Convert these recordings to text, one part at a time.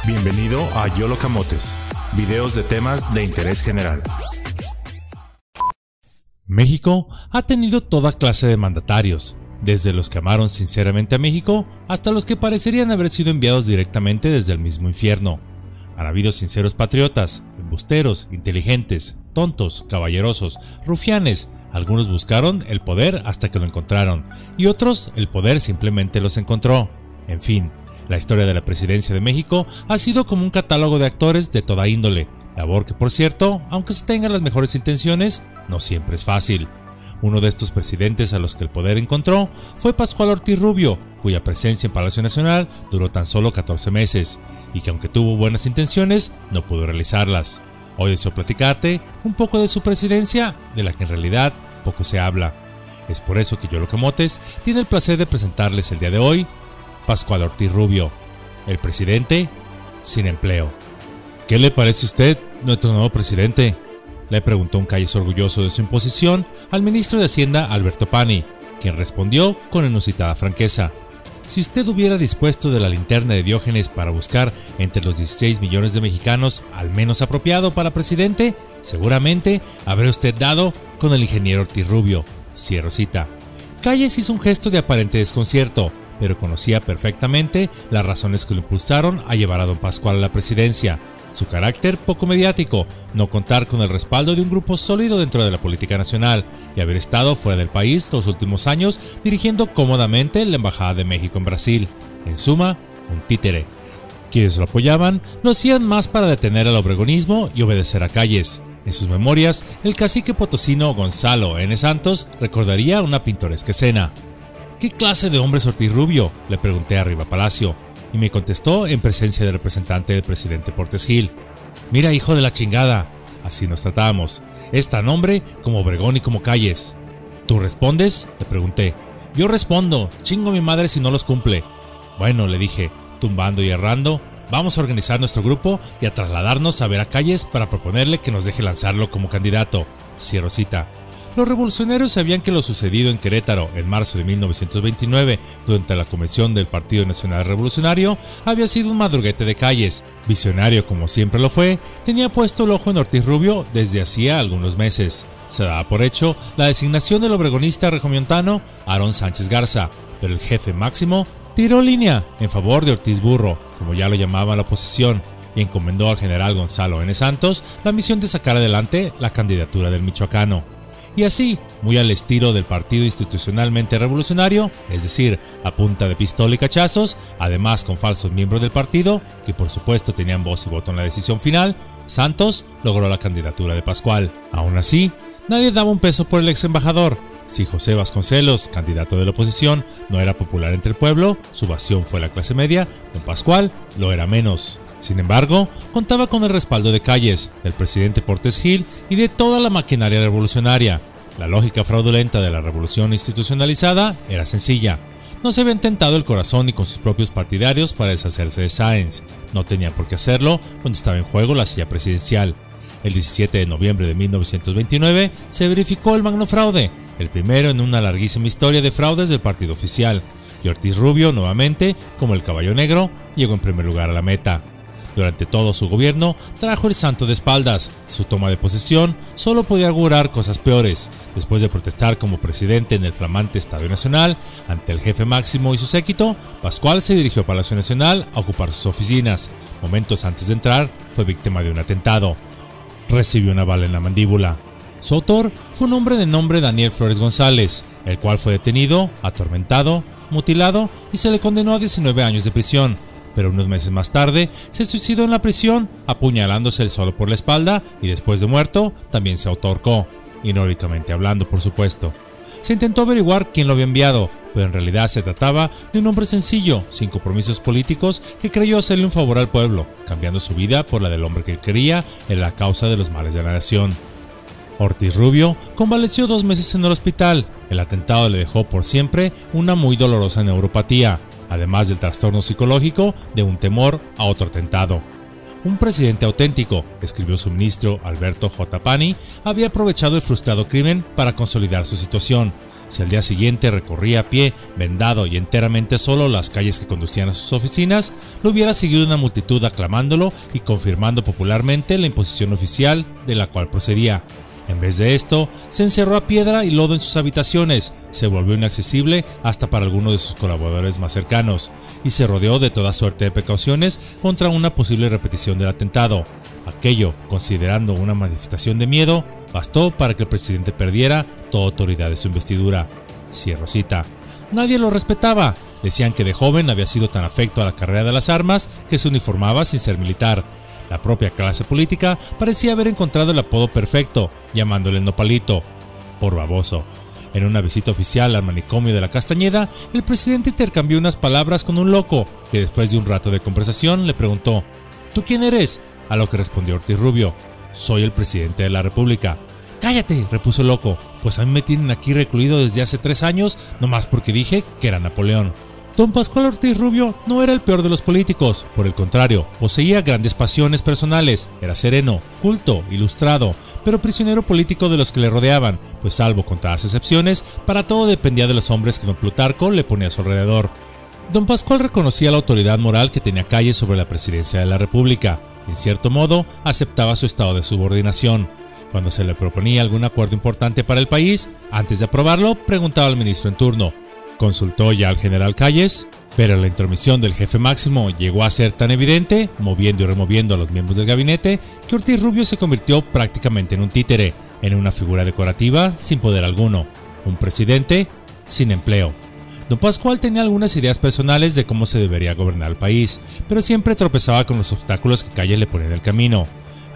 Bienvenido a Yolo Camotes, videos de temas de interés general. México ha tenido toda clase de mandatarios, desde los que amaron sinceramente a México hasta los que parecerían haber sido enviados directamente desde el mismo infierno. Han habido sinceros patriotas, embusteros, inteligentes, tontos, caballerosos, rufianes. Algunos buscaron el poder hasta que lo encontraron, y otros el poder simplemente los encontró. En fin, la historia de la presidencia de México ha sido como un catálogo de actores de toda índole, labor que, por cierto, aunque se tengan las mejores intenciones, no siempre es fácil. Uno de estos presidentes a los que el poder encontró fue Pascual Ortiz Rubio, cuya presencia en Palacio Nacional duró tan solo 14 meses, y que aunque tuvo buenas intenciones, no pudo realizarlas. Hoy deseo platicarte un poco de su presidencia, de la que en realidad poco se habla. Es por eso que Yolo Camotes tiene el placer de presentarles el día de hoy Pascual Ortiz Rubio, el presidente sin empleo. ¿Qué le parece a usted, nuestro nuevo presidente?, le preguntó un Calles orgulloso de su imposición al ministro de Hacienda Alberto Pani, quien respondió con inusitada franqueza: si usted hubiera dispuesto de la linterna de Diógenes para buscar entre los 16 millones de mexicanos al menos apropiado para presidente, seguramente habría usted dado con el ingeniero Ortiz Rubio. Cierro cita. Calles hizo un gesto de aparente desconcierto, pero conocía perfectamente las razones que lo impulsaron a llevar a don Pascual a la presidencia: su carácter poco mediático, no contar con el respaldo de un grupo sólido dentro de la política nacional y haber estado fuera del país los últimos años dirigiendo cómodamente la Embajada de México en Brasil. En suma, un títere. Quienes lo apoyaban lo hacían más para detener al obregonismo y obedecer a Calles. En sus memorias, el cacique potosino Gonzalo N. Santos recordaría una pintoresca escena. ¿Qué clase de hombre es Ortiz Rubio?, le pregunté a Riva Palacio, y me contestó en presencia del representante del presidente Portes Gil: mira, hijo de la chingada, así nos tratábamos, es tan hombre como Obregón y como Calles. ¿Tú respondes?, le pregunté. Yo respondo, chingo a mi madre si no los cumple. Bueno, le dije, tumbando y errando, vamos a organizar nuestro grupo y a trasladarnos a ver a Calles para proponerle que nos deje lanzarlo como candidato. Cierro cita. Los revolucionarios sabían que lo sucedido en Querétaro en marzo de 1929 durante la convención del Partido Nacional Revolucionario había sido un madruguete de Calles. Visionario como siempre lo fue, tenía puesto el ojo en Ortiz Rubio desde hacía algunos meses. Se daba por hecho la designación del obregonista regiomontano Aarón Sánchez Garza, pero el jefe máximo tiró línea en favor de Ortiz Burro, como ya lo llamaba la oposición, y encomendó al general Gonzalo N. Santos la misión de sacar adelante la candidatura del michoacano. Y así, muy al estilo del partido institucionalmente revolucionario, es decir, a punta de pistola y cachazos, además con falsos miembros del partido, que por supuesto tenían voz y voto en la decisión final, Santos logró la candidatura de Pascual. Aún así, nadie daba un peso por el ex embajador. Si José Vasconcelos, candidato de la oposición, no era popular entre el pueblo, su bastión fue la clase media, don Pascual lo era menos. Sin embargo, contaba con el respaldo de Calles, del presidente Portes Gil y de toda la maquinaria revolucionaria. La lógica fraudulenta de la revolución institucionalizada era sencilla. No se habían tentado el corazón ni con sus propios partidarios para deshacerse de Sáenz. No tenían por qué hacerlo cuando estaba en juego la silla presidencial. El 17 de noviembre de 1929 se verificó el magno fraude, el primero en una larguísima historia de fraudes del partido oficial, y Ortiz Rubio, nuevamente, como el caballo negro, llegó en primer lugar a la meta. Durante todo su gobierno trajo el santo de espaldas. Su toma de posesión solo podía augurar cosas peores. Después de protestar como presidente en el flamante Estadio Nacional ante el jefe máximo y su séquito, Pascual se dirigió a Palacio Nacional a ocupar sus oficinas. Momentos antes de entrar, fue víctima de un atentado. Recibió una bala en la mandíbula. Su autor fue un hombre de nombre Daniel Flores González, el cual fue detenido, atormentado, mutilado y se le condenó a 19 años de prisión. Pero unos meses más tarde se suicidó en la prisión, apuñalándose él solo por la espalda, y después de muerto también se autoahorcó, irónicamente hablando, por supuesto. Se intentó averiguar quién lo había enviado, pero en realidad se trataba de un hombre sencillo, sin compromisos políticos, que creyó hacerle un favor al pueblo, cambiando su vida por la del hombre que quería en la causa de los males de la nación. Ortiz Rubio convaleció 2 meses en el hospital. El atentado le dejó por siempre una muy dolorosa neuropatía, además del trastorno psicológico de un temor a otro atentado. Un presidente auténtico, escribió su ministro Alberto J. Pani, había aprovechado el frustrado crimen para consolidar su situación. Si al día siguiente recorría a pie, vendado y enteramente solo las calles que conducían a sus oficinas, lo hubiera seguido una multitud aclamándolo y confirmando popularmente la imposición oficial de la cual procedía. En vez de esto, se encerró a piedra y lodo en sus habitaciones, se volvió inaccesible hasta para algunos de sus colaboradores más cercanos, y se rodeó de toda suerte de precauciones contra una posible repetición del atentado. Aquello, considerando una manifestación de miedo, bastó para que el presidente perdiera toda autoridad de su investidura. Cierro cita. Nadie lo respetaba. Decían que de joven había sido tan afecto a la carrera de las armas que se uniformaba sin ser militar. La propia clase política parecía haber encontrado el apodo perfecto, llamándole Nopalito, por baboso. En una visita oficial al manicomio de la Castañeda, el presidente intercambió unas palabras con un loco, que después de un rato de conversación le preguntó: ¿Tú quién eres? A lo que respondió Ortiz Rubio: soy el presidente de la República. ¡Cállate!, repuso el loco, pues a mí me tienen aquí recluido desde hace 3 años, nomás porque dije que era Napoleón. Don Pascual Ortiz Rubio no era el peor de los políticos, por el contrario, poseía grandes pasiones personales, era sereno, culto, ilustrado, pero prisionero político de los que le rodeaban, pues salvo contadas excepciones, para todo dependía de los hombres que don Plutarco le ponía a su alrededor. Don Pascual reconocía la autoridad moral que tenía Calles sobre la presidencia de la República, y en cierto modo aceptaba su estado de subordinación. Cuando se le proponía algún acuerdo importante para el país, antes de aprobarlo, preguntaba al ministro en turno. Consultó ya al general Calles, pero la intromisión del jefe máximo llegó a ser tan evidente, moviendo y removiendo a los miembros del gabinete, que Ortiz Rubio se convirtió prácticamente en un títere, en una figura decorativa sin poder alguno, un presidente sin empleo. Don Pascual tenía algunas ideas personales de cómo se debería gobernar el país, pero siempre tropezaba con los obstáculos que Calles le ponía en el camino.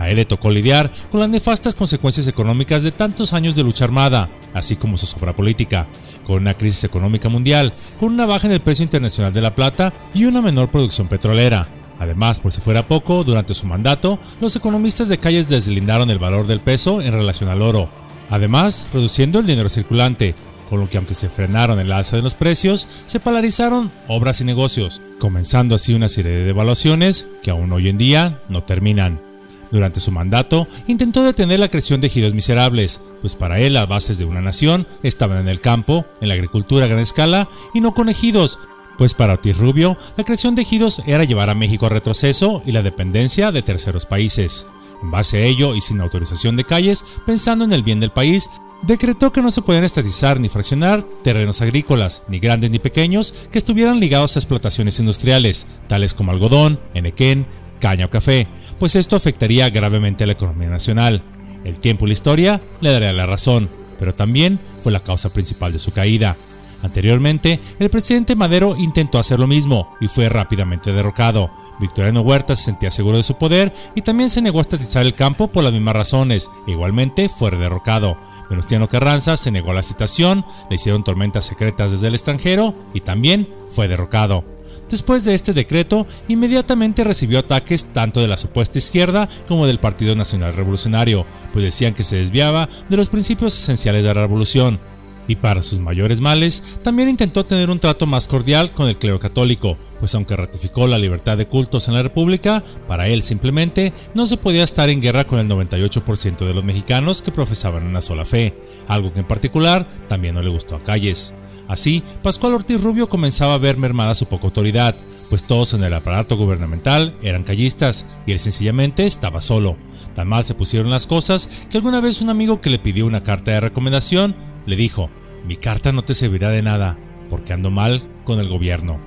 A él le tocó lidiar con las nefastas consecuencias económicas de tantos años de lucha armada, así como su zozobra política, con una crisis económica mundial, con una baja en el precio internacional de la plata y una menor producción petrolera. Además, por si fuera poco, durante su mandato, los economistas de Calles deslindaron el valor del peso en relación al oro, además reduciendo el dinero circulante, con lo que aunque se frenaron el alza de los precios, se paralizaron obras y negocios, comenzando así una serie de devaluaciones que aún hoy en día no terminan. Durante su mandato, intentó detener la creación de ejidos miserables, pues para él las bases de una nación estaban en el campo, en la agricultura a gran escala y no con ejidos, pues para Ortiz Rubio, la creación de ejidos era llevar a México a retroceso y la dependencia de terceros países. En base a ello y sin autorización de Calles, pensando en el bien del país, decretó que no se podían estatizar ni fraccionar terrenos agrícolas, ni grandes ni pequeños, que estuvieran ligados a explotaciones industriales, tales como algodón, enequén, caña o café, pues esto afectaría gravemente a la economía nacional. El tiempo y la historia le darían la razón, pero también fue la causa principal de su caída. Anteriormente, el presidente Madero intentó hacer lo mismo y fue rápidamente derrocado. Victoriano Huerta se sentía seguro de su poder y también se negó a estatizar el campo por las mismas razones, e igualmente fue derrocado. Venustiano Carranza se negó a la estación, le hicieron tormentas secretas desde el extranjero y también fue derrocado. Después de este decreto, inmediatamente recibió ataques tanto de la supuesta izquierda como del Partido Nacional Revolucionario, pues decían que se desviaba de los principios esenciales de la revolución. Y para sus mayores males, también intentó tener un trato más cordial con el clero católico, pues aunque ratificó la libertad de cultos en la República, para él simplemente no se podía estar en guerra con el 98% de los mexicanos que profesaban una sola fe, algo que en particular también no le gustó a Calles. Así, Pascual Ortiz Rubio comenzaba a ver mermada su poca autoridad, pues todos en el aparato gubernamental eran callistas y él sencillamente estaba solo. Tan mal se pusieron las cosas que alguna vez un amigo que le pidió una carta de recomendación le dijo: mi carta no te servirá de nada, porque ando mal con el gobierno.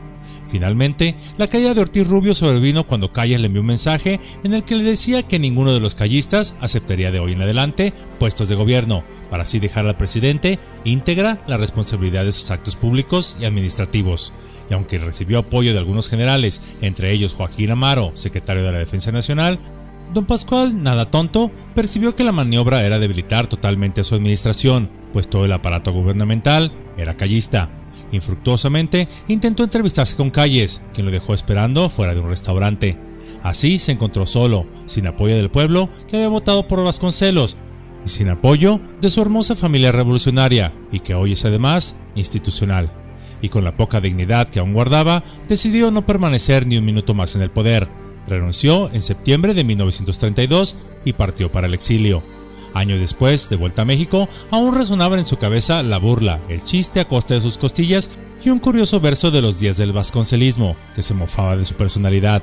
Finalmente, la caída de Ortiz Rubio sobrevino cuando Calles le envió un mensaje en el que le decía que ninguno de los callistas aceptaría de hoy en adelante puestos de gobierno, para así dejar al presidente íntegra la responsabilidad de sus actos públicos y administrativos. Y aunque recibió apoyo de algunos generales, entre ellos Joaquín Amaro, secretario de la Defensa Nacional, don Pascual, nada tonto, percibió que la maniobra era debilitar totalmente a su administración, pues todo el aparato gubernamental era callista. Infructuosamente intentó entrevistarse con Calles, quien lo dejó esperando fuera de un restaurante. Así se encontró solo, sin apoyo del pueblo que había votado por Vasconcelos, y sin apoyo de su hermosa familia revolucionaria, y que hoy es además institucional. Y con la poca dignidad que aún guardaba, decidió no permanecer ni un minuto más en el poder. Renunció en septiembre de 1932 y partió para el exilio. Año después, de vuelta a México, aún resonaban en su cabeza la burla, el chiste a costa de sus costillas y un curioso verso de los días del vasconcelismo, que se mofaba de su personalidad.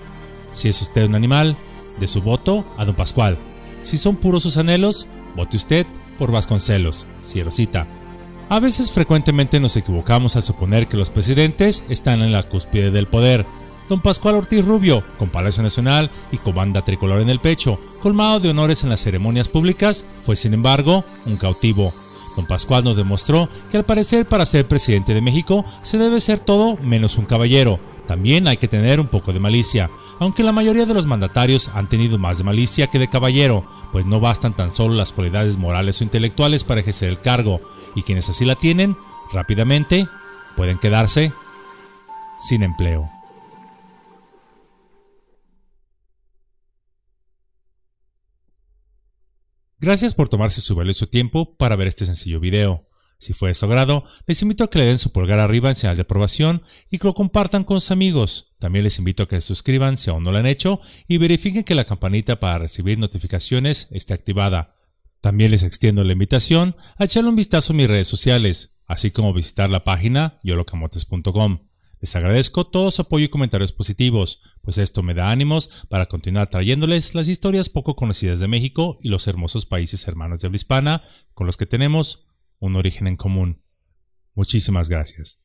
Si es usted un animal, de su voto a don Pascual. Si son puros sus anhelos, vote usted por Vasconcelos. Cierro cita. A veces frecuentemente nos equivocamos al suponer que los presidentes están en la cúspide del poder. Don Pascual Ortiz Rubio, con Palacio Nacional y con banda tricolor en el pecho, colmado de honores en las ceremonias públicas, fue sin embargo un cautivo. Don Pascual nos demostró que al parecer para ser presidente de México se debe ser todo menos un caballero. También hay que tener un poco de malicia, aunque la mayoría de los mandatarios han tenido más de malicia que de caballero, pues no bastan tan solo las cualidades morales o intelectuales para ejercer el cargo, y quienes así la tienen, rápidamente pueden quedarse sin empleo. Gracias por tomarse su valioso tiempo para ver este sencillo video. Si fue de su agrado, les invito a que le den su pulgar arriba en señal de aprobación y que lo compartan con sus amigos. También les invito a que se suscriban si aún no lo han hecho y verifiquen que la campanita para recibir notificaciones esté activada. También les extiendo la invitación a echarle un vistazo a mis redes sociales, así como visitar la página yolocamotes.com. Les agradezco todo su apoyo y comentarios positivos, pues esto me da ánimos para continuar trayéndoles las historias poco conocidas de México y los hermosos países hermanos de habla hispana con los que tenemos un origen en común. Muchísimas gracias.